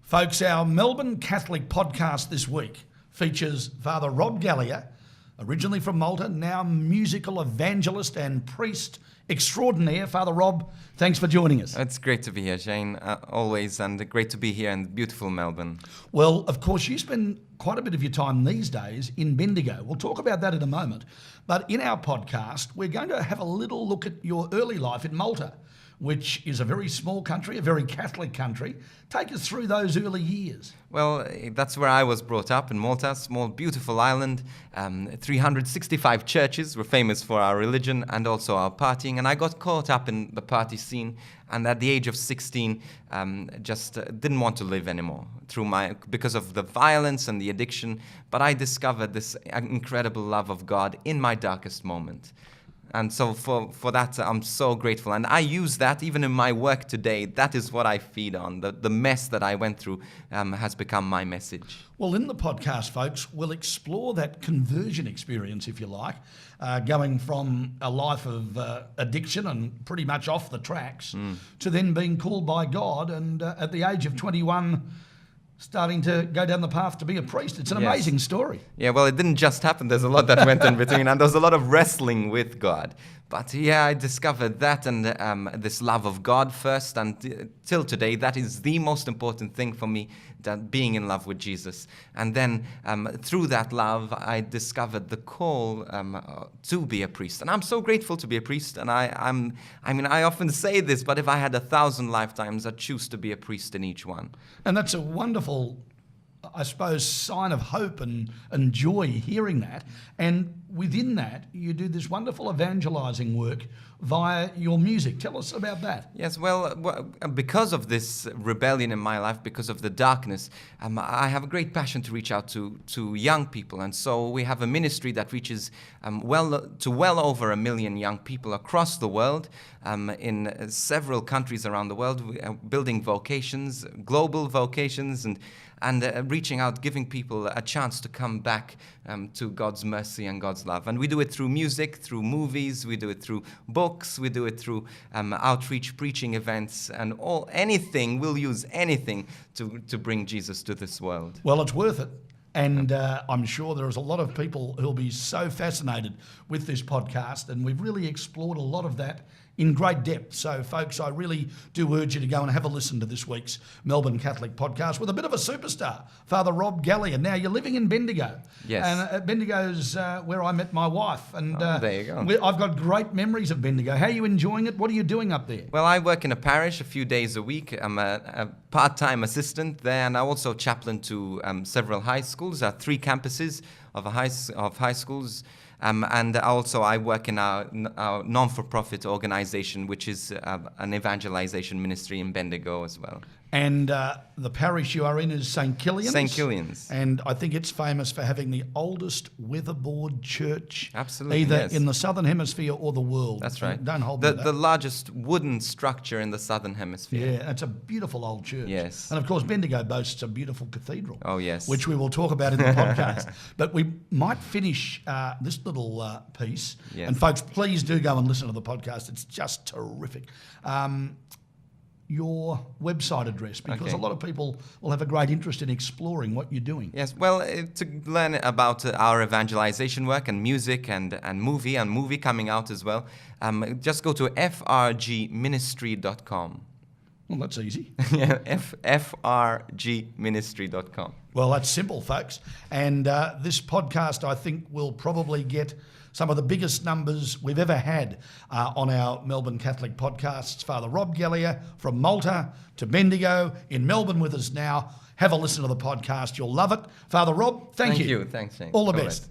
Folks, our Melbourne Catholic podcast this week features Father Rob Galea, originally from Malta, now musical evangelist and priest extraordinaire. Father Rob, thanks for joining us. It's great to be here, Shane, always, and great to be here in beautiful Melbourne. Well, of course, you spend quite a bit of your time these days in Bendigo. We'll talk about that in a moment. But in our podcast, we're going to have a little look at your early life in Malta, which is a very small country, a very Catholic country. Take us through those early years. Well, that's where I was brought up, in Malta, small, beautiful island. 365 churches. We're famous for our religion and also our partying. And I got caught up in the party scene, and at the age of 16, just didn't want to live anymore because of the violence and the addiction. But I discovered this incredible love of God in my darkest moment. And so for that, I'm so grateful. And I use that even in my work today. That is what I feed on. The mess that I went through has become my message. Well, in the podcast, folks, we'll explore that conversion experience, if you like, going from a life of addiction and pretty much off the tracks to then being called by God and at the age of 21, starting to go down the path to be a priest. It's an amazing story. Yeah, well, it didn't just happen. There's a lot that went in between, and there's a lot of wrestling with God. But yeah, I discovered that and this love of God first, and till today, that is the most important thing for me, that being in love with Jesus. And then through that love, I discovered the call to be a priest. And I'm so grateful to be a priest. And I often say this, but if I had 1,000 lifetimes, I'd choose to be a priest in each one. And that's a wonderful, I suppose, sign of hope and joy hearing that. And within that, you do this wonderful evangelizing work via your music. Tell us about that. Yes, well, because of this rebellion in my life, because of the darkness, I have a great passion to reach out to young people. And so we have a ministry that reaches well over 1 million young people across the world, in several countries around the world, building vocations, global vocations, and reaching out, giving people a chance to come back to God's mercy and God's love. And we do it through music, through movies, we do it through books, we do it through outreach, preaching events, and anything. We'll use anything to bring Jesus to this world. Well, it's worth it. And I'm sure there's a lot of people who'll be so fascinated with this podcast, and we've really explored a lot of that in great depth. So, folks, I really do urge you to go and have a listen to this week's Melbourne Catholic podcast with a bit of a superstar, Father Rob Galea. Now, you're living in Bendigo. Yes. And Bendigo's where I met my wife. And there you go. I've got great memories of Bendigo. How are you enjoying it? What are you doing up there? Well, I work in a parish a few days a week. I'm a part-time assistant there, and I also chaplain to several high schools. There are 3 campuses of high schools. And also I work in our non-for-profit organization, which is an evangelization ministry in Bendigo as well. And the parish you are in is St. Killian's? St. Killian's. And I think it's famous for having the oldest weatherboard church. Absolutely, either yes. in the Southern Hemisphere or the world. That's right. Don't hold me to that. The largest wooden structure in the Southern Hemisphere. Yeah, it's a beautiful old church. Yes. And of course, Bendigo boasts a beautiful cathedral. Oh, yes. Which we will talk about in the podcast. But we might finish this little piece. Yes. And folks, please do go and listen to the podcast. It's just terrific. Your website address, because a lot of people will have a great interest in exploring what you're doing. Yes, well, to learn about our evangelization work and music and movie coming out as well, just go to frgministry.com. Well, that's easy. Yeah, frgministry.com. Well, that's simple, folks. And this podcast, I think, will probably get some of the biggest numbers we've ever had on our Melbourne Catholic podcasts. Father Rob Galea from Malta to Bendigo in Melbourne with us now. Have a listen to the podcast. You'll love it. Father Rob, thank you. Thanks, Shane. All the best.